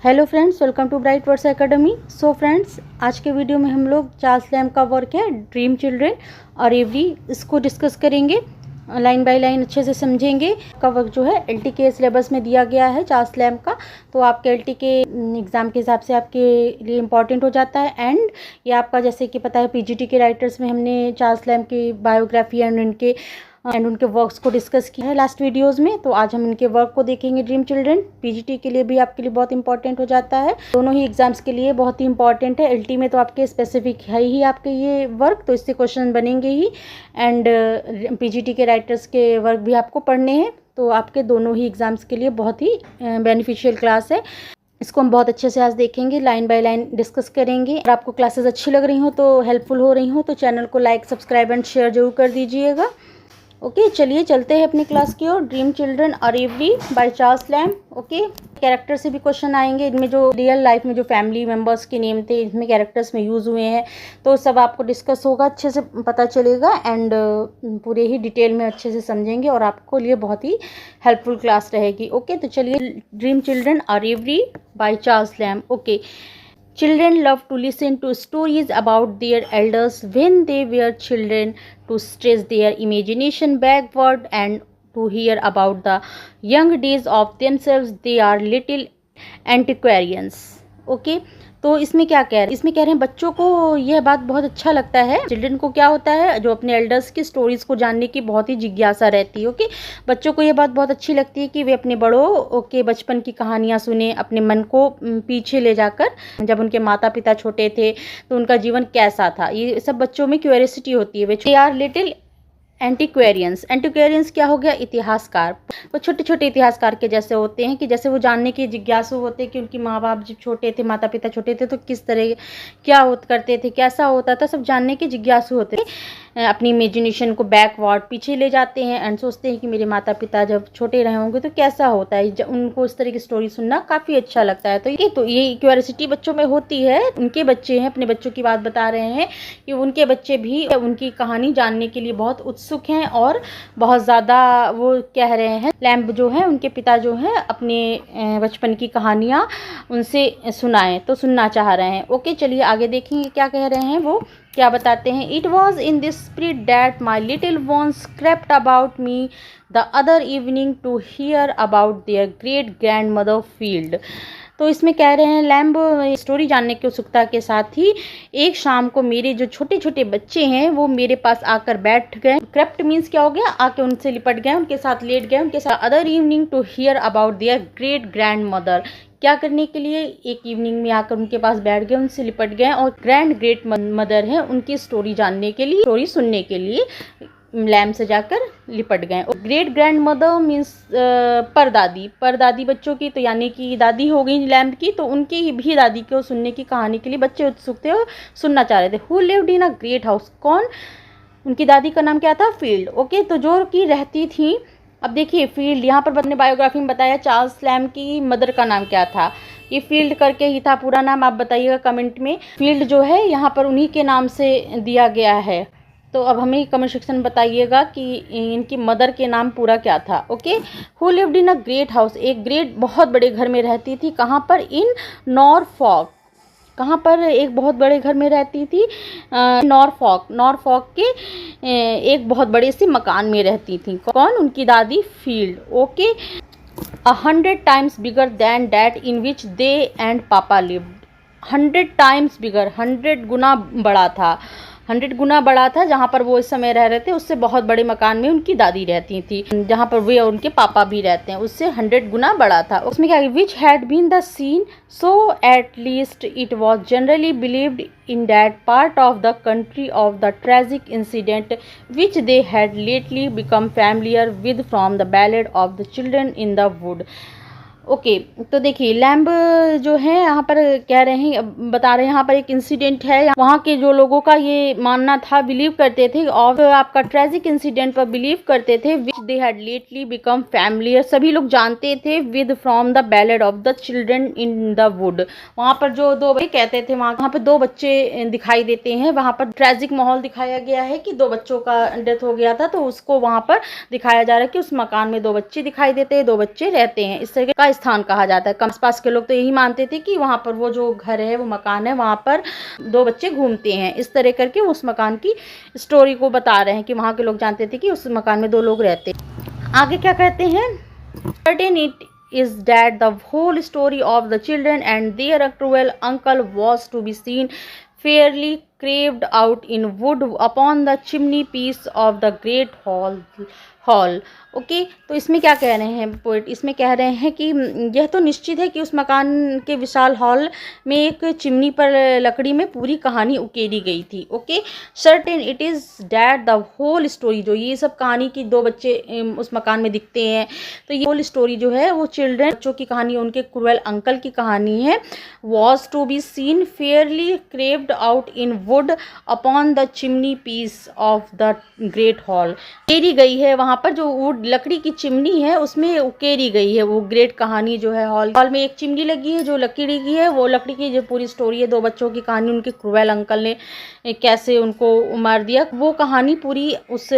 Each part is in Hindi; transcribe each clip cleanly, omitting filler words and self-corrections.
Hello friends, welcome to Bright Words Academy. So friends, आज के वीडियो में हम लोग चार्ल्स लैम्ब का वर्क है ड्रीम चिल्ड्रन और एवरी इसको डिस्कस करेंगे, लाइन बाय लाइन अच्छे से समझेंगे। का वर्क जो है एलटी के सिलेबस में दिया गया है चार्ल्स लैम्ब का, तो आपके एलटी के एग्ज़ाम के हिसाब से आपके लिए इम्पॉर्टेंट हो जाता है। एंड ये आपका जैसे कि पता है पीजीटी के राइटर्स में हमने चार्ल्स लैम्ब की बायोग्राफी एंड उनके वर्क्स को डिस्कस किया है लास्ट वीडियोस में। तो आज हम इनके वर्क को देखेंगे। ड्रीम चिल्ड्रन पीजीटी के लिए भी आपके लिए बहुत इंपॉर्टेंट हो जाता है, दोनों ही एग्जाम्स के लिए बहुत ही इंपॉर्टेंट है। एलटी में तो आपके स्पेसिफिक है ही आपके ये वर्क, तो इससे क्वेश्चन बनेंगे ही। एंड पीजीटी के राइटर्स के वर्क भी आपको पढ़ने हैं, तो आपके दोनों ही एग्जाम्स के लिए बहुत ही बेनिफिशियल क्लास है। इसको हम बहुत अच्छे से आज देखेंगे, लाइन बाय लाइन डिस्कस करेंगे। अगर आपको क्लासेस अच्छी लग रही हो, तो हेल्पफुल हो रही हो, तो चैनल को लाइक, सब्सक्राइब एंड शेयर जरूर कर दीजिएगा। ओके, चलिए चलते हैं अपनी क्लास की ओर। ड्रीम चिल्ड्रन और every by Charles lamb. Okay, character से भी क्वेश्चन आएंगे। इनमें जो रियल लाइफ में जो फैमिली मेंबर्स के नेम थे, इसमें कैरेक्टर्स में यूज़ हुए हैं, तो सब आपको डिस्कस होगा, अच्छे से पता चलेगा। एंड पूरे ही डिटेल में अच्छे से समझेंगे और आपको लिए बहुत ही हेल्पफुल क्लास रहेगी। ओके, तो चलिए ड्रीम चिल्ड्रन और every by Charles lamb. Okay, children love to listen to stories about their elders when they were children, to stretch their imagination backward and to hear about the young days of themselves. They are little antiquarians. Okay, तो इसमें क्या कह रहे हैं, इसमें कह रहे हैं बच्चों को यह बात बहुत अच्छा लगता है। चिल्ड्रन को क्या होता है, जो अपने एल्डर्स की स्टोरीज को जानने की बहुत ही जिज्ञासा रहती है। ओके, बच्चों को यह बात बहुत अच्छी लगती है कि वे अपने बड़ों के बचपन की कहानियां सुने, अपने मन को पीछे ले जाकर, जब उनके माता पिता छोटे थे तो उनका जीवन कैसा था, ये सब बच्चों में क्यूरियोसिटी होती है। They are little एंटिक्वेरियंस। एंटिक्वेरियंस क्या हो गया, इतिहासकार। वो छोटे छोटे इतिहासकार के जैसे होते हैं कि जैसे वो जानने के जिज्ञासु होते हैं कि उनके माँ बाप जब छोटे थे, माता पिता छोटे थे, तो किस तरह क्या करते थे, कैसा होता था, सब जानने के जिज्ञासु होते हैं। अपनी इमेजिनेशन को बैकवर्ड पीछे ले जाते हैं एंड सोचते हैं कि मेरे माता पिता जब छोटे रहे होंगे तो कैसा होता है। जब उनको इस तरह की स्टोरी सुनना काफ़ी अच्छा लगता है। तो ये क्यूरियोसिटी बच्चों में होती है। उनके बच्चे हैं, अपने बच्चों की बात बता रहे हैं कि उनके बच्चे भी उनकी कहानी जानने के लिए बहुत उत्सुक हैं और बहुत ज़्यादा वो कह रहे हैं, लैम्ब जो है उनके पिता जो हैं अपने बचपन की कहानियाँ उनसे सुनाएं, तो सुनना चाह रहे हैं। ओके, चलिए आगे देखेंगे क्या कह रहे हैं, वो क्या बताते हैं। It was in this spirit that my little ones crept about me the other evening to hear about their great grandmother Field. तो इसमें कह रहे हैं लैम्ब स्टोरी जानने की उत्सुकता के साथ ही एक शाम को मेरे जो छोटे छोटे बच्चे हैं वो मेरे पास आकर बैठ गए। क्रेप्ट मीन्स क्या हो गया, आके उनसे लिपट गए, उनके साथ लेट गए, उनके साथ other evening to hear about their great grandmother. क्या करने के लिए, एक इवनिंग में आकर उनके पास बैठ गए, उनसे लिपट गए और ग्रेट मदर है उनकी स्टोरी जानने के लिए, स्टोरी सुनने के लिए लैम्ब से जाकर लिपट गए। ग्रेट ग्रैंड मदर मीन्स परदादी बच्चों की, तो यानी कि दादी हो गई लैम्ब की, तो उनकी भी दादी को सुनने की कहानी के लिए बच्चे उत्सुक थे और सुनना चाह रहे थे। Who lived in a great house, कौन, उनकी दादी का नाम क्या था, फील्ड। ओके, तो जो की रहती थी, अब देखिए फील्ड यहाँ पर अपने बायोग्राफी में बताया चार्ल्स लैम्ब की मदर का नाम क्या था, ये फील्ड करके ही था पूरा नाम, आप बताइएगा कमेंट में। फील्ड जो है यहाँ पर उन्हीं के नाम से दिया गया है, तो अब हमें कमेंट सेक्शन में बताइएगा कि इनकी मदर के नाम पूरा क्या था। Okay, who lived in a great house, एक ग्रेट बहुत बड़े घर में रहती थी। कहाँ पर, इन नॉरफॉक, कहाँ पर, एक बहुत बड़े घर में रहती थी, नॉरफॉक के एक बहुत बड़े से मकान में रहती थी। कौन, उनकी दादी field. Okay, 100 times bigger than that in which they and पापा lived। 100 times bigger, 100 गुना बड़ा था, 100 गुना बड़ा था जहाँ पर वो इस समय रह रहे थे, उससे बहुत बड़े मकान में उनकी दादी रहती थी, जहाँ पर वे और उनके पापा भी रहते हैं, उससे 100 गुना बड़ा था। उसमें क्या, which had been the scene so at least it was generally believed in that part of the country of the tragic incident which they had lately become familiar with from the ballad of the children in the wood। Okay, तो देखिए लैम्ब जो है यहाँ पर कह रहे हैं, बता रहे हैं यहाँ पर एक इंसिडेंट है, वहाँ के जो लोगों का ये मानना था, बिलीव करते थे, और आपका ट्रेजिक इंसिडेंट पर बिलीव करते थे, which they had lately become familiar, सभी लोग जानते थे, with from the ballad of the children in the wood. वहाँ पर जो दो बच्चे कहते थे, वहाँ पर दो बच्चे दिखाई देते हैं, वहाँ पर ट्रेजिक माहौल दिखाया गया है कि दो बच्चों का डेथ हो गया था, तो उसको वहाँ पर दिखाया जा रहा है कि उस मकान में दो बच्चे दिखाई देते हैं, दो बच्चे रहते हैं। इस तरह का स्थान कहा जाता है। आसपास के लोग तो यही मानते थे कि वहाँ पर वो जो घर है, वो मकान है, वहाँ पर 2 बच्चे घूमते हैं। इस तरह करके उस मकान की स्टोरी को बता रहे हैं कि वहाँ के लोग जानते थे कि उस मकान में 2 लोग रहते। आगे क्या कहते हैं, certain it is that the whole story of the children and their cruel uncle was to be seen fairly carved out in wood upon the chimney piece of the great hall. Okay, तो इसमें क्या कह रहे हैं पोएट, इसमें कह रहे हैं कि यह तो निश्चित है कि उस मकान के विशाल हॉल में एक चिमनी पर लकड़ी में पूरी कहानी उकेरी गई थी। Okay, certain it is that the whole story, जो ये सब कहानी की 2 बच्चे उस मकान में दिखते हैं, तो ये होल स्टोरी जो है वो चिल्ड्रन बच्चों की कहानी, उनके क्रूएल अंकल की कहानी है। Was to be seen fairly carved out in wood upon the chimney piece of the great hall. उकेरी गई है वहाँ पर, जो वुड लकड़ी की चिमनी है उसमें उकेरी गई है वो ग्रेट कहानी जो है। हॉल में एक चिमनी लगी है जो लकड़ी की है, वो लकड़ी की जो पूरी स्टोरी है 2 बच्चों की कहानी, उनके क्रूएल अंकल ने कैसे उनको मार दिया, वो कहानी पूरी उस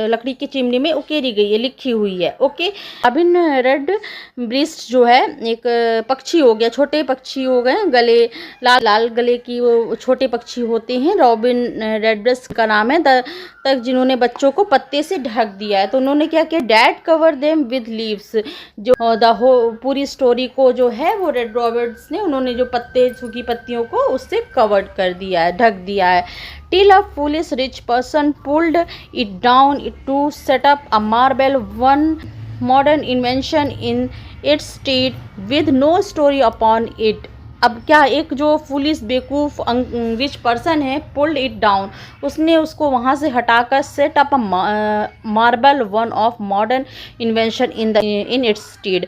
लकड़ी की चिमनी में उकेरी गई है, लिखी हुई है। ओके, रॉबिन रेड ब्रिस्ट जो है एक पक्षी हो गया, छोटे पक्षी हो गए, गले लाल गले की वो छोटे पक्षी होते हैं, रॉबिन रेडब्रेस्ट का नाम है, तक जिन्होंने बच्चों को पत्ते से ढक दिया है। तो उन्होंने क्या किया, dad cover them with leaves, जो पूरी स्टोरी को जो है वो रेड रॉबर्ट्स ने, उन्होंने जो पत्ते, सूखी पत्तियों को उससे कवर्ड कर दिया है, ढक दिया है। Till a foolish rich person pulled it down to set up a marble one modern invention in its stead with no story upon it। अब क्या, एक जो फुलिस बेवकूफ़ रिच पर्सन है, पुल्ड इट डाउन, उसने उसको वहाँ से हटाकर set up a marble one of modern invention in its stead.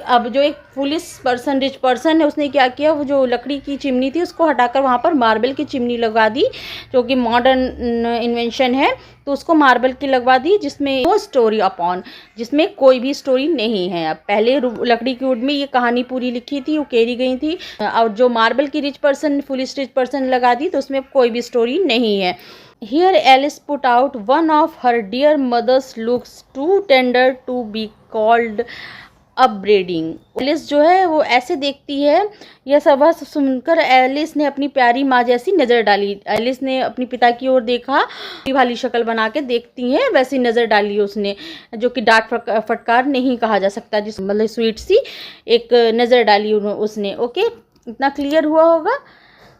अब जो एक फुलिस पर्सन, रिच पर्सन है, उसने क्या किया, वो जो लकड़ी की चिमनी थी उसको हटाकर वहाँ पर मार्बल की चिमनी लगवा दी, जो कि मॉडर्न इन्वेंशन है, तो उसको मार्बल की लगवा दी, जिसमें नो स्टोरी अपॉन, जिसमें कोई भी स्टोरी नहीं है। अब पहले लकड़ी की वुड में ये कहानी पूरी लिखी थी, उकेरी गई थी, और जो मार्बल की rich person, foolish rich person लगा दी, तो उसमें कोई भी स्टोरी नहीं है। Here Alice put out one of her dear mother's looks too tender to be called upbreeding. Alice जो है वो ऐसे देखती है, यह सब सुनकर एलिस ने अपनी प्यारी माँ जैसी नज़र डाली। एलिस ने अपने पिता की ओर देखा, वाली शक्ल बना के देखती है, वैसी नज़र डाली उसने, जो कि डांट फटकार नहीं कहा जा सकता, जिस मतलब स्वीट सी एक नज़र डाली उसने। ओके, इतना क्लियर हुआ होगा।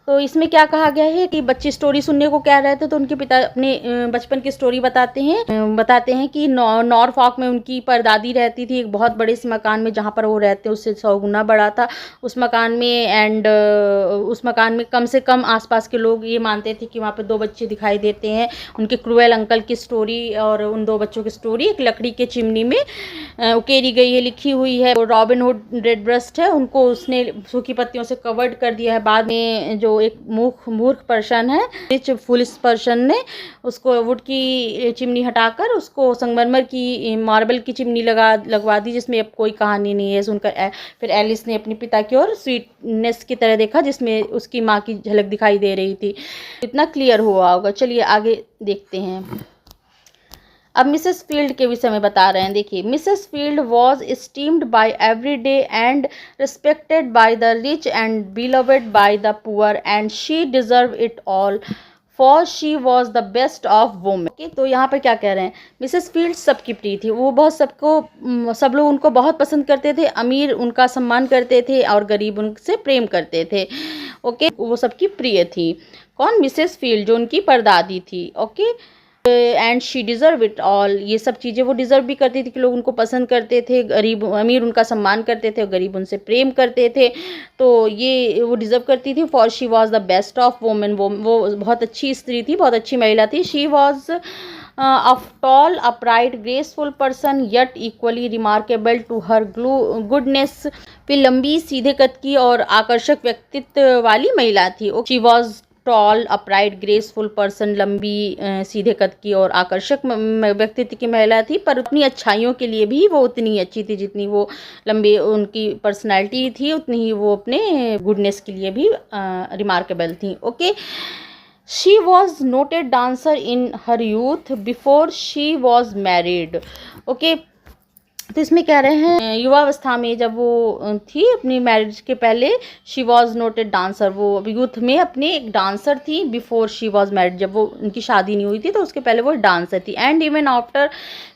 तो इसमें क्या कहा गया है कि बच्चे स्टोरी सुनने को क्या रहते, तो उनके पिता अपने बचपन की स्टोरी बताते हैं कि नॉरफॉक में उनकी परदादी रहती थी, एक बहुत बड़े से मकान में, जहाँ पर वो रहते उससे 100 गुना बड़ा था उस मकान में। एंड उस मकान में कम से कम आसपास के लोग ये मानते थे कि वहाँ पर 2 बच्चे दिखाई देते हैं। उनके क्रूएल अंकल की स्टोरी और उन 2 बच्चों की स्टोरी एक लकड़ी के चिमनी में उकेरी गई है, लिखी हुई है। रॉबिन हुड रेडब्रेस्ट है, उनको उसने सूखी पत्तियों से कवर्ड कर दिया है। बाद में जो एक मूर्ख पर्सन है, रिच फुलिश पर्सन ने उसको वुड की चिमनी हटाकर उसको संगमरमर की, मार्बल की चिमनी लगवा दी, जिसमें अब कोई कहानी नहीं है। सुनकर फिर एलिस ने अपने पिता की ओर स्वीटनेस की तरह देखा, जिसमें उसकी माँ की झलक दिखाई दे रही थी। इतना क्लियर हुआ होगा। चलिए आगे देखते हैं। अब मिसेस फील्ड के विषय में बता रहे हैं। देखिए, Mrs Field was esteemed by every day and respected by the rich and beloved by the poor and she deserve it all for she was the best of women. Okay, तो यहाँ पर क्या कह रहे हैं, मिसेस फील्ड सबकी प्रिय थी, वो बहुत सब लोग उनको बहुत पसंद करते थे, अमीर उनका सम्मान करते थे और गरीब उनसे प्रेम करते थे। ओके, वो सबकी प्रिय थी। कौन? मिसेस फील्ड, जो उनकी परदादी थी। Okay, and she deserve it all, ये सब चीज़ें वो डिज़र्व भी करती थी कि लोग उनको पसंद करते थे, गरीब अमीर उनका सम्मान करते थे और गरीब उनसे प्रेम करते थे, तो ये वो डिज़र्व करती थी। For she was the best of women, वो बहुत अच्छी स्त्री थी, बहुत अच्छी महिला थी। She was a tall upright graceful person yet equally remarkable to her goodness. फिर लंबी, सीधे कद की और आकर्षक व्यक्तित्व वाली महिला थी। She was tall upright graceful person, लंबी, सीधे कद की और आकर्षक व्यक्तित्व की महिला थी, पर अपनी अच्छाइयों के लिए भी वो उतनी अच्छी थी, जितनी वो लंबी उनकी पर्सनैलिटी थी, उतनी ही वो अपने गुडनेस के लिए भी रिमार्केबल थी। Okay, she was noted dancer in her youth before she was married. Okay, तो इसमें कह रहे हैं युवावस्था में जब वो थी अपनी मैरिज के पहले, she was not a dancer, वो यूथ में अपनी एक डांसर थी बिफोर शी वॉज मैरिड, जब वो उनकी शादी नहीं हुई थी तो उसके पहले वो डांसर थी। And even after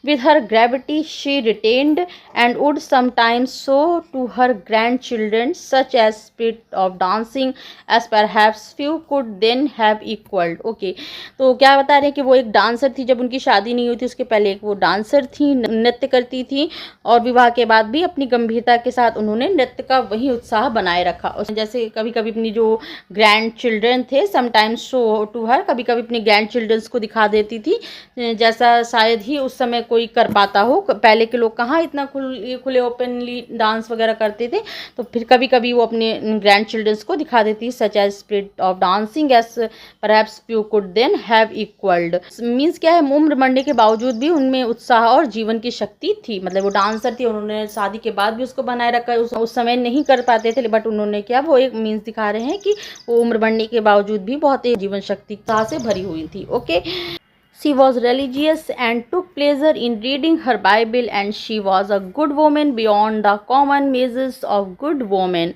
with her gravity she retained and would sometimes show to her grandchildren such as spirit of dancing as perhaps few could then have equaled। Okay, तो क्या बता रहे हैं कि वो एक डांसर थी, जब उनकी शादी नहीं हुई थी उसके पहले एक वो डांसर थी, नृत्य करती थी, और विवाह के बाद भी अपनी गंभीरता के साथ उन्होंने नृत्य का वही उत्साह बनाए रखा। और जैसे कभी कभी अपनी जो ग्रैंड चिल्ड्रन थे समटाइम्स शो टू हर, कभी कभी अपनी ग्रैंड चिल्ड्रंस को दिखा देती थी, जैसा शायद ही उस समय कोई कर पाता हो। पहले के लोग कहाँ इतना खुले ओपनली डांस वगैरह करते थे, तो फिर कभी कभी वो अपने ग्रैंड चिल्ड्रंस को दिखा देती, such as spirit of dancing as perhaps few could then have equalled. Means क्या है, उम्र बढ़ने के बावजूद भी उनमें उत्साह और जीवन की शक्ति थी। मतलब वो डांसर थी, उन्होंने शादी के बाद भी उसको बनाए रखा। उस समय नहीं कर पाते थे, बट उन्होंने क्या, वो एक मीन्स दिखा रहे हैं कि वो उम्र बढ़ने के बावजूद भी बहुत जीवन शक्ति से भरी हुई थी। Okay, she was religious and took pleasure in reading her Bible, and she was a good woman beyond the common measures of good woman।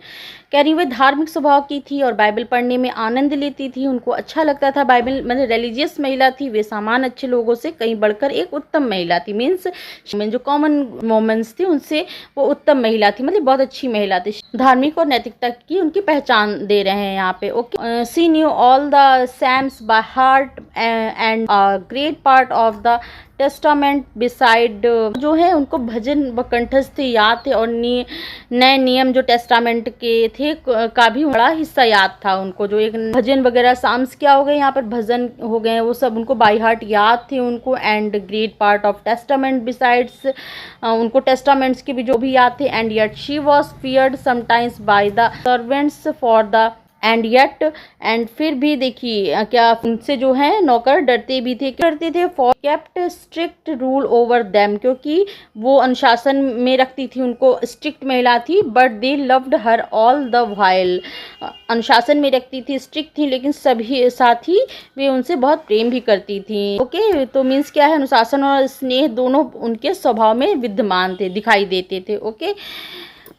कह रही, वे धार्मिक स्वभाव की थी और बाइबल पढ़ने में आनंद लेती थी, उनको अच्छा लगता था बाइबल, मतलब रिलीजियस महिला थी, वे सामान्य अच्छे लोगों से कहीं बढ़कर एक उत्तम महिला थी। मीन्स जो कॉमन वोमेंस थी उनसे वो उत्तम महिला थी, मतलब बहुत अच्छी महिला थी। धार्मिक और नैतिकता की उनकी पहचान दे रहे हैं यहाँ पे। Okay, she knew all the psalms by heart and great part of the testament beside, जो है उनको भजन व कंठस्थ याद थे, और नए नियम जो टेस्टामेंट के थे का भी बड़ा हिस्सा याद था उनको। जो एक भजन वगैरह साम्स क्या हो गए यहाँ पर, भजन हो गए, वो सब उनको बाई हार्ट याद थे उनको। And great part of testament besides, उनको टेस्टामेंट्स के भी जो भी याद थे। And yet she was feared sometimes by the servants for the end yet, and फिर भी देखिए क्या उनसे जो है नौकर डरते भी थे, for kept strict rule over them, क्योंकि वो अनुशासन में रखती थी उनको, स्ट्रिक्ट महिला थी। But they loved her all the while, अनुशासन में रखती थी, स्ट्रिक्ट थी, लेकिन सभी साथ ही वे उनसे बहुत प्रेम भी करती थी। ओके, तो मीन्स क्या है, अनुशासन और स्नेह दोनों उनके स्वभाव में विद्यमान थे, दिखाई देते थे। ओके,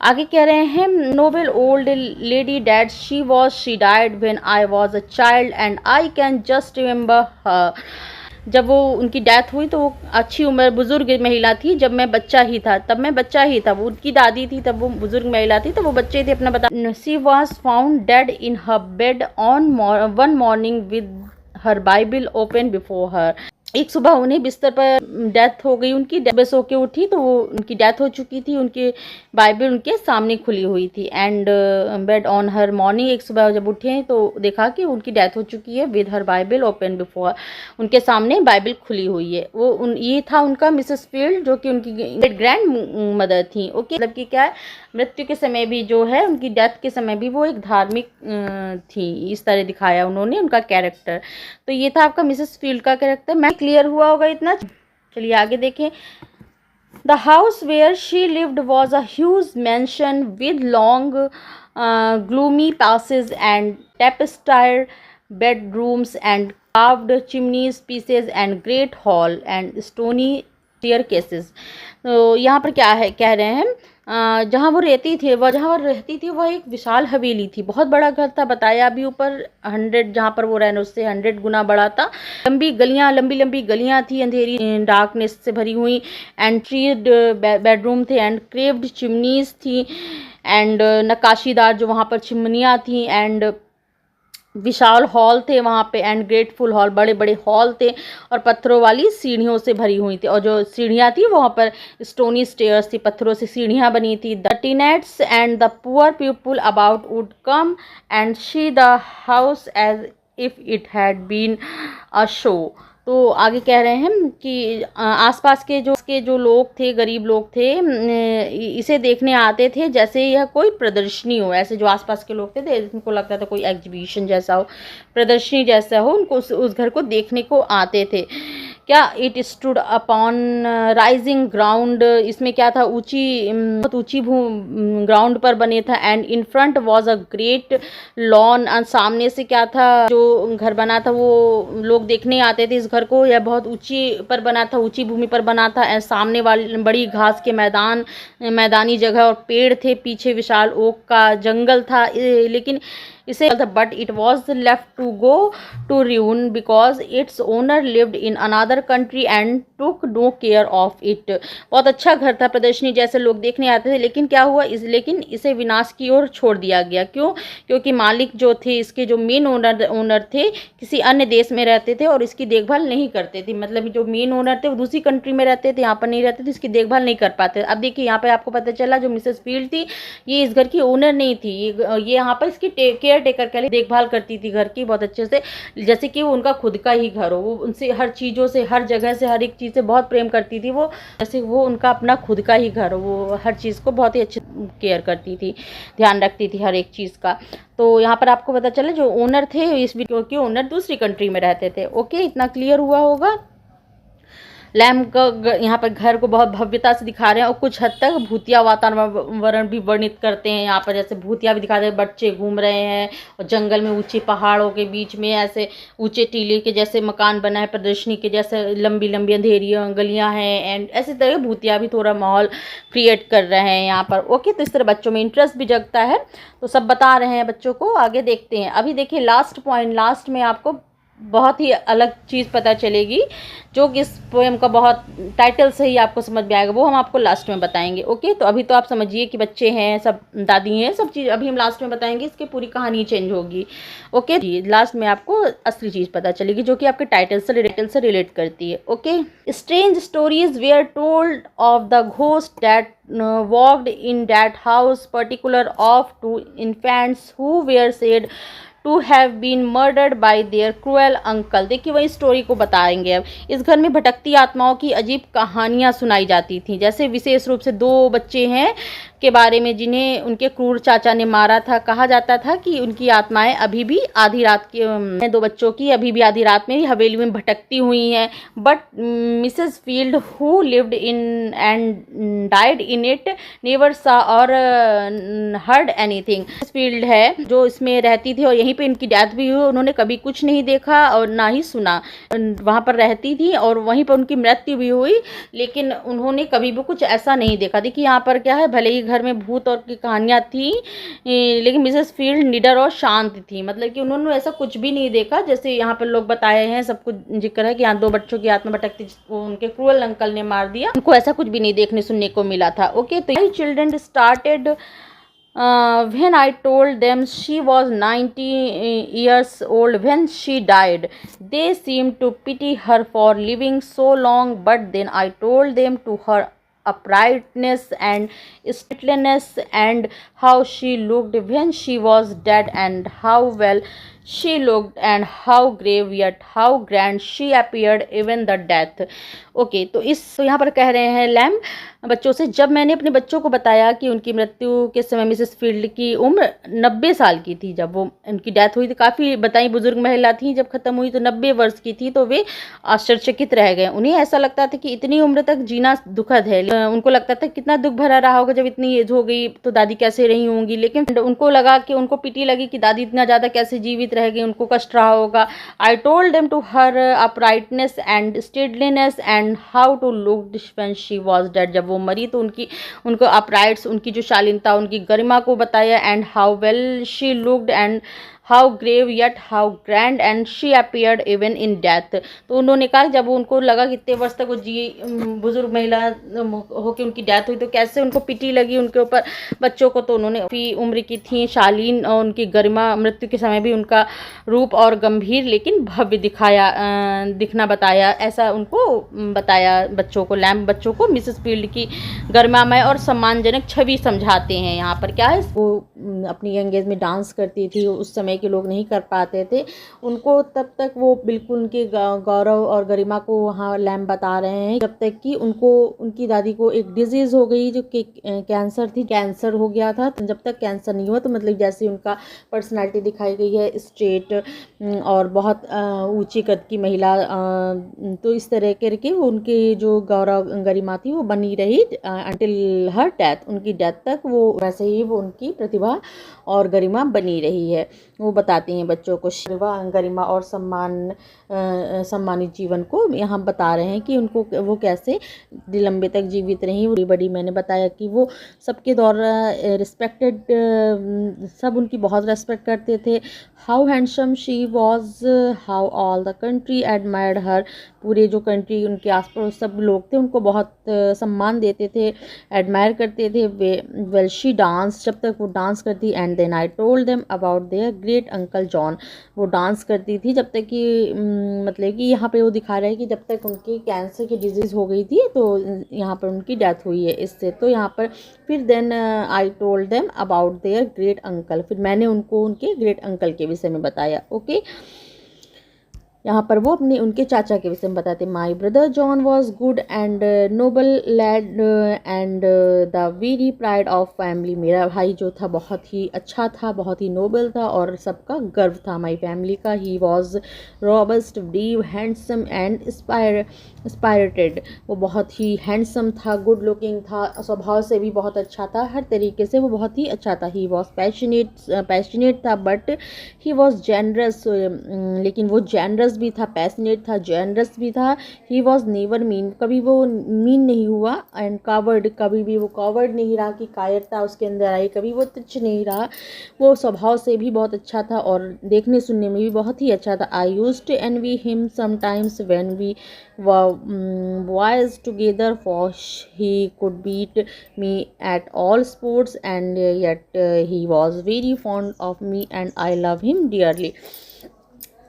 आगे कह रहे हैं, noble old lady dead she died when I was a child and I can just remember her. जब वो उनकी डेथ हुई तो वो अच्छी उम्र बुजुर्ग महिला थी, जब मैं बच्चा ही था तब मैं बच्चा ही था, वो उनकी दादी थी तब वो बुजुर्ग महिला थी, तो वो बच्चे थे अपना बता। She was found dead in her bed on one morning with her Bible open before her. एक सुबह उन्हें बिस्तर पर डेथ हो गई उनकी, सुबह सो के उठी तो वो उनकी डेथ हो चुकी थी, उनके बाइबल उनके सामने खुली हुई थी। And bed on her morning, एक सुबह जब उठे तो देखा कि उनकी डेथ हो चुकी है, with her Bible open before, उनके सामने बाइबल खुली हुई है। वो ये था उनका मिसेस फील्ड, जो कि उनकी ग्रैंड मदर थी। ओके, मतलब कि क्या है, मृत्यु के समय भी जो है, उनकी डेथ के समय भी वो एक धार्मिक थी, इस तरह दिखाया उन्होंने उनका कैरेक्टर। तो ये था आपका मिसेस फील्ड का कैरेक्टर। मैं क्लियर हुआ होगा इतना। चलिए आगे देखें। The house where she lived was a huge mansion with long gloomy passages and tapestried bedrooms and carved chimneys pieces and great hall and stony staircases। तो यहाँ पर क्या है, कह रहे हैं जहाँ वो रहती थी वह एक विशाल हवेली थी, बहुत बड़ा घर था, बताया अभी ऊपर 100, जहाँ पर वो रहने उससे 100 गुना बड़ा था। लंबी लंबी गलियाँ थी, अंधेरी डार्कनेस से भरी हुई, एंड ट्रीड बेडरूम थे, एंड क्रेव्ड चिमनीज थी, एंड नक्काशीदार जो वहाँ पर चिमनियाँ थी, एंड विशाल हॉल थे वहाँ पे, एंड ग्रेटफुल हॉल, बड़े बड़े हॉल थे, और पत्थरों वाली सीढ़ियों से भरी हुई थी, और जो सीढ़ियाँ थी वहाँ पर स्टोनी स्टेयर्स थी, पत्थरों से सीढ़ियाँ बनी थी। The tenants and the poor people about would come and see the house as if it had been a show. तो आगे कह रहे हैं कि आसपास के जो लोग थे, गरीब लोग थे, इसे देखने आते थे जैसे यह कोई प्रदर्शनी हो। ऐसे जो आसपास के लोग थे उनको लगता था कोई एग्जीबिशन जैसा हो, प्रदर्शनी जैसा हो, उनको उस घर को देखने को आते थे। क्या it stood upon rising ground, इसमें क्या था, बहुत ऊंची ग्राउंड पर बने था। And in front was a great lawn, सामने से क्या था, जो घर बना था वो लोग देखने आते थे इस घर को, यह बहुत ऊंची पर बना था, ऊंची भूमि पर बना था। एंड सामने वाली बड़ी घास के मैदानी जगह और पेड़ थे, पीछे विशाल ओक का जंगल था। लेकिन इसे but it was left to go to ruin because its owner lived in another country and took no care of it. बहुत अच्छा घर था, प्रदर्शनी जैसे लोग देखने आते थे, लेकिन क्या हुआ, लेकिन इसे विनाश की ओर छोड़ दिया गया। क्यों? क्योंकि मालिक जो थे, इसके जो मेन ओनर थे, किसी अन्य देश में रहते थे और इसकी देखभाल नहीं करते थे। मतलब जो मेन ओनर थे वो दूसरी कंट्री में रहते थे, यहाँ पर नहीं रहते थे, इसकी देखभाल नहीं कर पाते। अब देखिए यहाँ पे आपको पता चला जो मिसेस फील्ड थी ये इस घर की ओनर नहीं थी, ये यहाँ पर इसकी केयर टेकर के लिए देखभाल करती थी घर की बहुत अच्छे से, जैसे कि वो उनका खुद का ही घर हो। वो उनसे हर चीज़ों से, हर जगह से, हर एक चीज़ से बहुत प्रेम करती थी वो, जैसे वो उनका अपना खुद का ही घर हो। वो हर चीज़ को बहुत ही अच्छे केयर करती थी, ध्यान रखती थी हर एक चीज़ का। तो यहाँ पर आपको पता चला जो ओनर थे इस वीडियो के ओनर दूसरी कंट्री में रहते थे। ओके, इतना क्लियर हुआ होगा। लैम्प का यहाँ पर घर को बहुत भव्यता से दिखा रहे हैं और कुछ हद तक भूतिया वातावरण भी वर्णित करते हैं। यहाँ पर जैसे भूतिया भी दिखा रहे हैं, बच्चे घूम रहे हैं और जंगल में ऊंचे पहाड़ों के बीच में ऐसे ऊंचे टीले के जैसे मकान बना है, प्रदर्शनी के जैसे लंबी लंबी अंधेरी गलियाँ हैं। एंड ऐसे तरह भूतिया भी थोड़ा माहौल क्रिएट कर रहे हैं यहाँ पर। ओके, तो इस तरह बच्चों में इंटरेस्ट भी जगता है, तो सब बता रहे हैं बच्चों को। आगे देखते हैं। अभी देखिए लास्ट पॉइंट, लास्ट में आपको बहुत ही अलग चीज़ पता चलेगी जो कि इस पोएम का बहुत टाइटल से ही आपको समझ में आएगा, वो हम आपको लास्ट में बताएंगे। ओके, तो अभी तो आप समझिए कि बच्चे हैं, सब दादी हैं, सब चीज़ अभी हम लास्ट में बताएंगे, इसकी पूरी कहानी चेंज होगी। ओके जी, लास्ट में आपको असली चीज़ पता चलेगी जो कि आपके टाइटल से रिलेट करती है। Okay, strange stories were told of the ghost that walked in that house, particular of 2 infants who were said to have been murdered by their cruel uncle. देखिए वही स्टोरी को बताएंगे। अब इस घर में भटकती आत्माओं की अजीब कहानियाँ सुनाई जाती थी, जैसे विशेष रूप से 2 बच्चे हैं के बारे में जिन्हें उनके क्रूर चाचा ने मारा था। कहा जाता था कि उनकी आत्माएं अभी भी आधी रात की 2 बच्चों की अभी भी आधी रात में हवेली में भटकती हुई हैं। But Mrs field who lived in and died in it never सा और हर्ड एनीथिंग। फील्ड है जो इसमें रहती थी और यहीं पे इनकी डेथ भी हुई, उन्होंने कभी कुछ नहीं देखा और ना ही सुना। वहाँ पर रहती थी और वहीं पर उनकी मृत्यु भी हुई, लेकिन उन्होंने कभी भी कुछ ऐसा नहीं देखा। देखिए यहाँ पर क्या है, भले ही घर में भूत और की कहानियाँ थी, लेकिन मिसेस फील्ड निडर और शांत थी। मतलब कि उन्होंने ऐसा कुछ भी नहीं देखा जैसे यहाँ पर लोग बताए हैं। सब कुछ जिक्र है कि यहाँ 2 बच्चों की आत्मा भटकती जिसको उनके क्रूअल अंकल ने मार दिया, उनको ऐसा कुछ भी नहीं देखने सुनने को मिला था। ओके, तो children started when I told them she was 90 years old when she died. They seemed to pity her for living so long, but then I told them to her uprightness and stateliness and how she looked when she was dead and how well she looked and how grave yet how grand she appeared even the death. Okay, तो यहाँ पर कह रहे हैं लैम बच्चों से, जब मैंने अपने बच्चों को बताया कि उनकी मृत्यु के समय मिसेस फील्ड की उम्र 90 साल की थी, जब वो उनकी डेथ हुई थी, काफ़ी बताई बुजुर्ग महिला थी, जब ख़त्म हुई तो 90 वर्ष की थी, तो वे आश्चर्यचकित रह गए। उन्हें ऐसा लगता था कि इतनी उम्र तक जीना दुखद है। उनको लगता था कितना दुख भरा रहा होगा जब इतनी एज हो गई तो दादी कैसे रही होंगी, लेकिन उनको लगा कि उनको पिटी लगी कि दादी इतना ज़्यादा कैसे जीवित रह गई, उनको कष्ट रहा होगा। I told them to her uprightness and steadiness and how to look when she was dead. जब वो मरी तो उनको अपराइट्स, उनकी जो शालीनता, उनकी गरिमा को बताया। And how well she looked and how grave yet how grand and she appeared even in death. तो उन्होंने कहा जब उनको लगा कि इतने वर्ष तक वो बुजुर्ग महिला होकर उनकी डेथ हुई तो कैसे उनको पिटी लगी उनके ऊपर बच्चों को। तो उन्होंने अपनी उम्र की थी, शालीन, और उनकी गरिमा, मृत्यु के समय भी उनका रूप और गंभीर लेकिन भव्य दिखना बताया, ऐसा उनको बताया बच्चों को। लैम्प बच्चों को मिसेस फील्ड की गरिमामय और सम्मानजनक छवि समझाते हैं। यहाँ पर क्या है, वो अपनी यंग एज में डांस करती थी, उस समय समय के लोग नहीं कर पाते थे, उनको तब तक वो बिल्कुल उनके गौरव और गरिमा को वहाँ लैम्प बता रहे हैं, जब तक कि उनको उनकी दादी को एक डिजीज़ हो गई जो कि कैंसर थी, कैंसर हो गया था। जब तक कैंसर नहीं हुआ तो मतलब जैसे उनका पर्सनालिटी दिखाई गई है स्ट्रेट और बहुत ऊंची कद की महिला, तो इस तरह करके वो उनकी जो गौरव गरिमा थी वो बनी रही अंटिल हर डेथ, उनकी डेथ तक वो वैसे ही वो उनकी प्रतिभा और गरिमा बनी रही है। वो बताती हैं बच्चों को गरिमा और सम्मानित जीवन को यहाँ बता रहे हैं कि उनको वो कैसे लंबे तक जीवित रहीं। बड़ी बड़ी मैंने बताया कि वो सबके द्वारा रिस्पेक्टेड, सब उनकी बहुत रेस्पेक्ट करते थे। How handsome she was, how all the country admired her, पूरे जो कंट्री उनके आसपास सब लोग थे उनको बहुत सम्मान देते थे, एडमायर करते थे। वेल शी डांस, जब तक वो डांस करती, and then I told them about their great uncle John, वो डांस करती थी जब तक कि मतलब कि यहाँ पे वो दिखा रहा है कि जब तक उनकी कैंसर की डिजीज़ हो गई थी तो यहाँ पर उनकी डेथ हुई है इससे। तो यहाँ पर फिर then I told them about their great uncle, फिर मैंने उनको उनके ग्रेट अंकल के विषय में बताया। ओके, यहाँ पर वो अपने उनके चाचा के विषय में बताते। My brother John was good and noble lad and the very pride of family, मेरा भाई जो था बहुत ही अच्छा था, बहुत ही नोबल था और सबका गर्व था माई फैमिली का। He was robust, brave, handsome and spirited, वो बहुत ही हैंडसम था, गुड लुकिंग था, स्वभाव से भी बहुत अच्छा था, हर तरीके से वो बहुत ही अच्छा था। ही वॉज पैशनेट था बट ही वॉज जेनरस, लेकिन वो जेनरस भी था, पैशनेट था, जेनरस भी था। ही वॉज नेवर मीन, कभी वो मीन नहीं हुआ, एंड कावर्ड, कभी भी वो कावर्ड नहीं रहा कि कायरता उसके अंदर आई, कभी वो तुच्छ नहीं रहा, वो स्वभाव से भी बहुत अच्छा था और देखने सुनने में भी बहुत ही अच्छा था। I used to envy him sometimes when we boys together, for he could beat me at all sports and yet he was very fond of me and I love him dearly.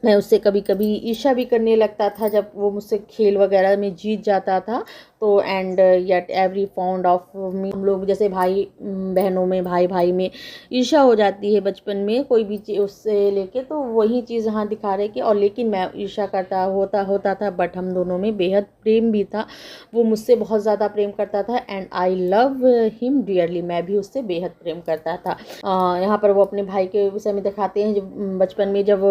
मैं उससे कभी कभी ईर्ष्या भी करने लगता था जब वो मुझसे खेल वगैरह में जीत जाता था तो, and yet every found of me, हम लोग जैसे भाई बहनों में, भाई भाई में ईर्ष्या हो जाती है बचपन में कोई भी चीज़ उससे लेके, तो वही चीज़ यहाँ दिखा रहे कि और लेकिन मैं ईर्ष्या करता होता था बट हम दोनों में बेहद प्रेम भी था, वो मुझसे बहुत ज़्यादा प्रेम करता था and I love him dearly, मैं भी उससे बेहद प्रेम करता था। यहाँ पर वो अपने भाई के विषय में दिखाते हैं जब बचपन में जब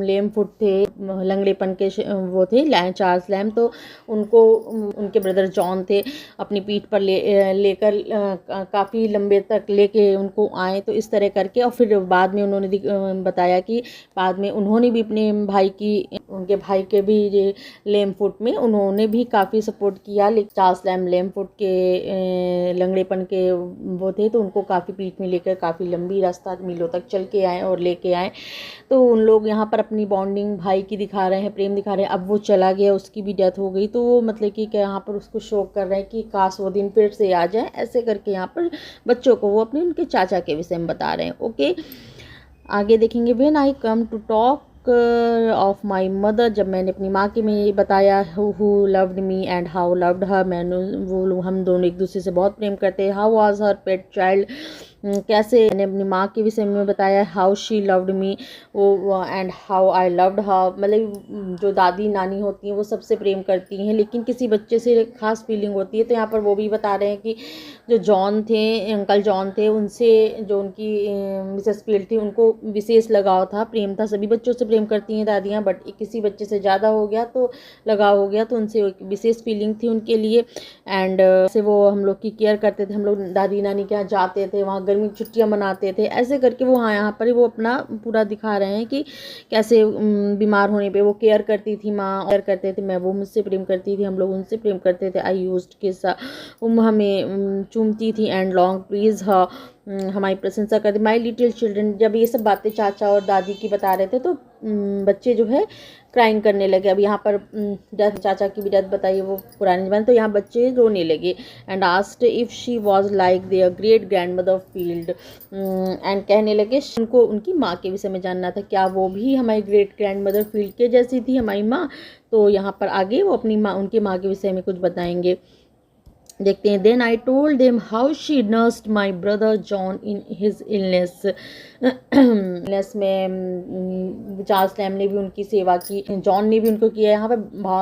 लेम फुट थे, लंगड़ेपन के वो थे चार्ल्स लैम, तो उनको उनके ब्रदर जॉन थे अपनी पीठ पर लेकर काफ़ी लंबे तक लेके उनको आए, तो इस तरह करके और फिर बाद में उन्होंने बताया कि बाद में उन्होंने भी अपने भाई की, उनके भाई के भी लेम फुट में उन्होंने भी काफ़ी सपोर्ट किया, लेकिन चार्ल्स लैम लेम फुट के लंगड़ेपन के वो थे तो उनको काफ़ी पीठ में लेकर काफ़ी लंबी रास्ता मीलों तक चल के आए और लेके आए, तो उन लोग यहाँ पर अपनी बॉन्डिंग भाई की दिखा रहे हैं, प्रेम दिखा रहे हैं। अब वो चला गया, उसकी भी डेथ हो गई, तो वो मतलब कि यहाँ पर उसको शोक कर रहे हैं कि काश वो दिन फिर से आ जाए, ऐसे करके यहाँ पर बच्चों को वो अपने उनके चाचा के विषय में बता रहे हैं। ओके, आगे देखेंगे। When I come to talk of my mother, जब मैंने अपनी माँ के में बताया who loved me and how loved her, मैंने वो हम दोनों एक दूसरे से बहुत प्रेम करते हैं। How was her pet child, कैसे मैंने अपनी माँ के विषय में बताया how she loved me and how I loved her, मतलब जो दादी नानी होती हैं वो सबसे प्रेम करती हैं लेकिन किसी बच्चे से खास फीलिंग होती है, तो यहाँ पर वो भी बता रहे हैं कि जो जॉन थे, अंकल जॉन थे, उनसे जो उनकी मिसेस फील्ड थी उनको विशेष लगाव था, प्रेम था। सभी बच्चों से प्रेम करती हैं दादियाँ बट किसी बच्चे से ज़्यादा हो गया तो लगाव हो गया, तो उनसे विशेष फीलिंग थी उनके लिए एंड से वो हम लोग की केयर करते थे, हम लोग दादी नानी के यहाँ जाते थे, वहाँ गर्मी की छुट्टियाँ मनाते थे, ऐसे करके वो यहाँ पर वो अपना पूरा दिखा रहे हैं कि कैसे बीमार होने पे वो केयर करती थी, माँ केयर करते थे, मैं वो मुझसे प्रेम करती थी, हम लोग उनसे प्रेम करते थे। आई यूज्ड किस, वो हमें चूमती थी एंड लॉन्ग प्लीज हर, हमारी प्रशंसा करती। माई लिटिल चिल्ड्रन, जब ये सब बातें चाचा और दादी की बता रहे थे तो बच्चे जो है क्राइंग करने लगे। अब यहाँ पर डेथ, चाचा की भी डेथ बताइए वो पुरानी जमाने, तो यहाँ बच्चे रोने लगे। And asked if she was like their great grandmother Field, एंड कहने लगे उनको उनकी माँ के विषय में जानना था, क्या वो भी हमारी ग्रेट ग्रैंड मदर फील्ड के जैसी थी हमारी माँ। तो यहाँ पर आगे वो अपनी माँ, उनकी माँ के विषय में कुछ बताएंगे। देखते हैं। Then I told them how she nursed my brother John in his illness. Illness में चार्ल्स लैम ने भी उनकी सेवा की, जॉन ने भी उनको किया। यहाँ पे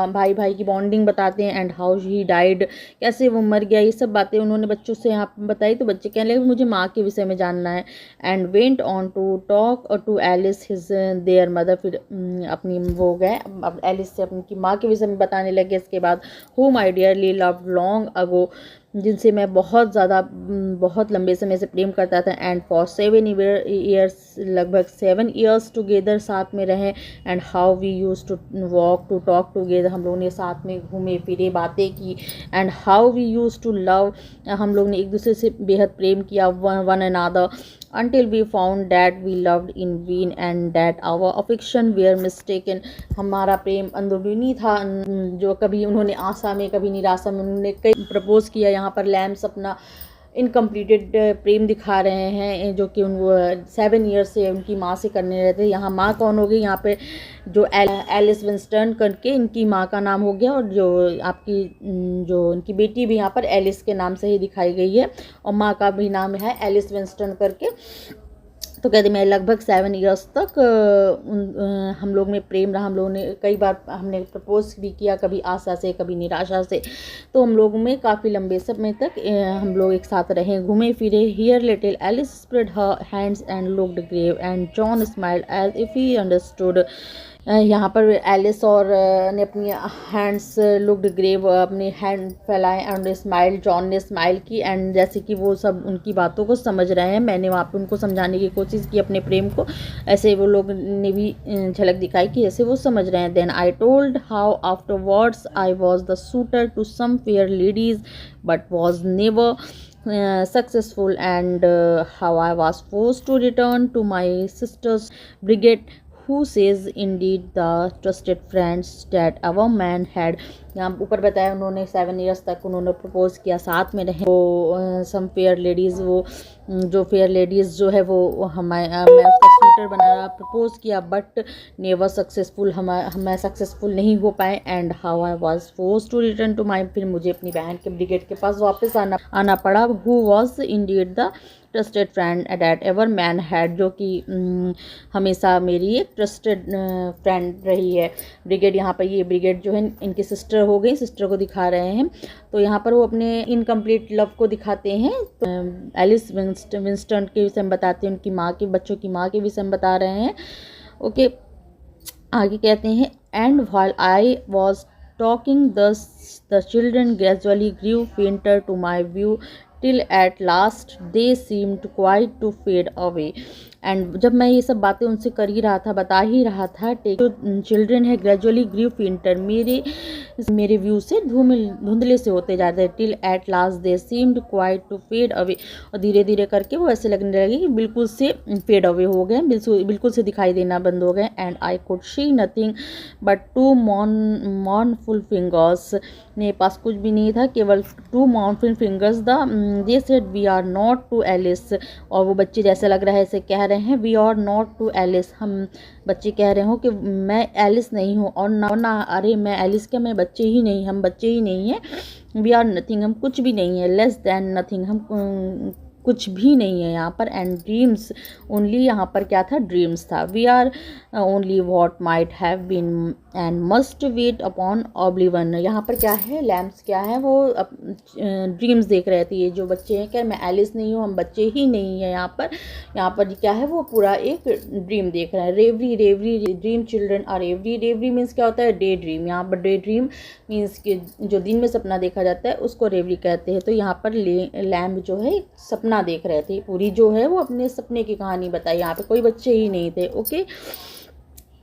भाई भाई की बॉन्डिंग बताते हैं। एंड हाउ ही डाइड, कैसे वो मर गया, ये सब बातें उन्होंने बच्चों से यहाँ पे बताई। तो बच्चे कहने लगे मुझे माँ के विषय में जानना है। And went on to talk to Alice his their mother, फिर अपनी वो गए अब एलिस से अपनी माँ के विषय में बताने लगे। इसके बाद whom I dearly loved long ago, जिनसे मैं बहुत लंबे समय से प्रेम करता था। एंड फॉर 7 ईयर्स, लगभग 7 ईयर्स टुगेदर साथ में रहे। And how we use to walk to talk together, हम लोगों ने साथ में घूमे फिरे बातें की। And how we use to love, हम लोग ने एक दूसरे से बेहद प्रेम किया। One another until we found that we loved in vain and that our affection were mistaken। हमारा प्रेम अंदरूनी था, जो कभी उन्होंने आशा में कभी निराशा में उन्होंने कई प्रपोज किया। यहाँ पर लैम्स अपना इनकम्प्लीटेड प्रेम दिखा रहे हैं, जो कि उन 7 ईयर्स से उनकी माँ से करने रहते। यहाँ माँ कौन हो गई, यहाँ पे जो एलिस विंस्टन करके इनकी माँ का नाम हो गया। और जो आपकी जो उनकी बेटी भी यहाँ पर एलिस के नाम से ही दिखाई गई है, और माँ का भी नाम है एलिस विंस्टन करके। तो कहते मैं लगभग 7 ईयर्स तक हम लोग में प्रेम रहा। हम लोगों ने कई बार हमने प्रपोज भी किया, कभी आशा से कभी निराशा से। तो हम लोगों में काफ़ी लंबे समय तक हम लोग एक साथ रहे, घूमे फिरे। Here little Alice spread her hands and looked grave and John smiled as if he understood. यहाँ पर एलिस और ने अपनी हैंड्स लुक्ड ग्रेव, अपने हैंड फैलाए एंड स्माइल, जॉन ने स्माइल की। एंड जैसे कि वो सब उनकी बातों को समझ रहे हैं, मैंने वहाँ पे उनको समझाने की कोशिश की अपने प्रेम को, ऐसे वो लोग ने भी झलक दिखाई कि ऐसे वो समझ रहे हैं। Then I told how afterwards I was the suitor to some fair ladies but was never successful, and how I was forced to return to my sister's brigade, who says indeed the trusted friends that our man had। यहाँ ऊपर बताया उन्होंने 7 ईयर्स तक उन्होंने प्रपोज किया, साथ में रहे। वो सम फेयर लेडीज़, वो जो फेयर लेडीज़ जो है वो मैं उसका सूटर बनाया, प्रपोज किया, बट नेवर सक्सेसफुल, मैं सक्सेसफुल नहीं हो पाए। And how I was force to return to my, फिर मुझे अपनी बहन के ब्रिगेड के पास वापस आना पड़ा। Who was Indeed the trusted friend that ever man had, जो कि हमेशा मेरी एक ट्रस्टेड फ्रेंड रही है। ब्रिगेड, यहाँ पर ये ब्रिगेड जो है इनकी सिस्टर हो गई, सिस्टर को दिखा रहे हैं। तो यहाँ पर वो अपने इनकम्प्लीट लव को दिखाते हैं। तो एलिस विंस्टन के विषय में बताते हैं, उनकी माँ के, बच्चों की माँ के विषय में बता रहे हैं। ओके, आगे कहते हैं and while I was talking the children gradually grew fainter to my view till at last they seemed quite to fade away। And जब मैं ये सब बातें उनसे कर ही रहा था, बता ही रहा था, जो चिल्ड्रन है ग्रेजुअली ग्रीव फेंटर, मेरे व्यू से धुंधले से होते जाते हैं। Till at last they seemed quite to fade away, और धीरे धीरे करके वो ऐसे लगने लगे कि बिल्कुल से फेड अवे हो गए, बिल्कुल से दिखाई देना बंद हो गए। And I could see nothing but 2 mournful fingers, मेरे पास कुछ भी नहीं था, केवल 2 mournful fingers. They said we are not to Alice, और वो बच्चे जैसे लग रहा है ऐसे कह रहे हैं, we are not to Alice, हम बच्चे कह रहे हो कि मैं एलिस नहीं हूँ, और ना अरे मैं एलिस क्या, मैं बच्चे ही नहीं, हम बच्चे ही नहीं हैं। वी आर नथिंग, हम कुछ भी नहीं है। लेस दैन नथिंग, हम कुछ भी नहीं है यहाँ पर। एंड ड्रीम्स ओनली, यहाँ पर क्या था, ड्रीम्स था। We are only what might have been and must wait upon oblivion. यहाँ पर क्या है, लैम्प्स क्या है, वो ड्रीम्स देख रहे थे। ये जो बच्चे हैं, क्या मैं एलिस नहीं हूँ, हम बच्चे ही नहीं हैं। यहाँ पर क्या है, वो पूरा एक ड्रीम देख रहे हैं। रेवरी dream children are Rewari. Rewari means क्या होता है, डे ड्रीम। यहाँ पर डे ड्रीम मीन्स कि जो दिन में सपना देखा जाता है उसको रेवरी कहते हैं। तो यहाँ पर लैम्प जो है सपना देख रहे थे, पूरी जो है वो अपने सपने की कहानी बताई। यहाँ पे कोई बच्चे ही नहीं थे। Okay,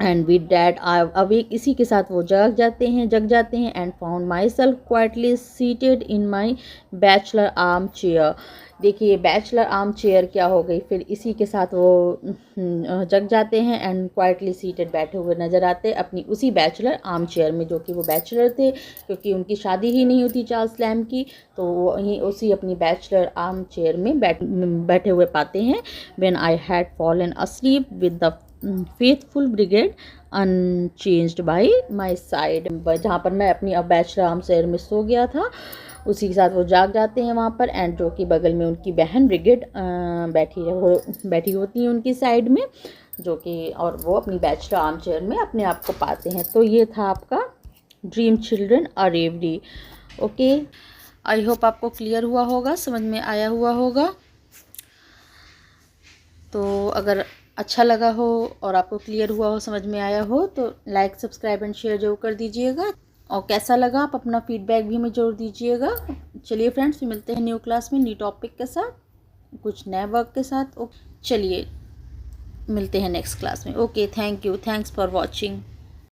and with that I awake, इसी के साथ वो जग जाते हैं। And found my self quietly seated in my bachelor arm chair. देखिए बैचलर आर्म चेयर क्या हो गई, फिर इसी के साथ वो जग जाते हैं एंड क्वाइटली सीटेड, बैठे हुए नजर आते अपनी उसी बैचलर आर्म चेयर में, जो कि वो बैचलर थे क्योंकि उनकी शादी ही नहीं होती चार्ल्स लैम्प की, तो वो वहीं उसी अपनी बैचलर आर्म चेयर में बैठे हुए पाते हैं। When I had fallen asleep with the faithful brigade unchanged by my side, जहाँ पर मैं अपनी अब बैचलर आर्म चेयर में सो गया था उसी के साथ वो जाग जाते हैं वहाँ पर। एंड जो कि बगल में उनकी बहन ब्रिगेड बैठी होती है उनकी साइड में, जो कि और वो अपनी बैचलर आर्म चेयर में अपने आप को पाते हैं। तो ये था आपका dream children a reverie. Okay, I hope आपको क्लियर हुआ होगा, समझ में आया हुआ होगा। तो अगर अच्छा लगा हो और आपको क्लियर हुआ हो, समझ में आया हो, तो लाइक सब्सक्राइब एंड शेयर जरूर कर दीजिएगा। और कैसा लगा आप अपना फीडबैक भी हमें जरूर दीजिएगा। चलिए फ्रेंड्स, फिर मिलते हैं न्यू क्लास में न्यू टॉपिक के साथ, कुछ नए वर्क के साथ। चलिए मिलते हैं नेक्स्ट क्लास में। Okay, thank you, thanks for watching.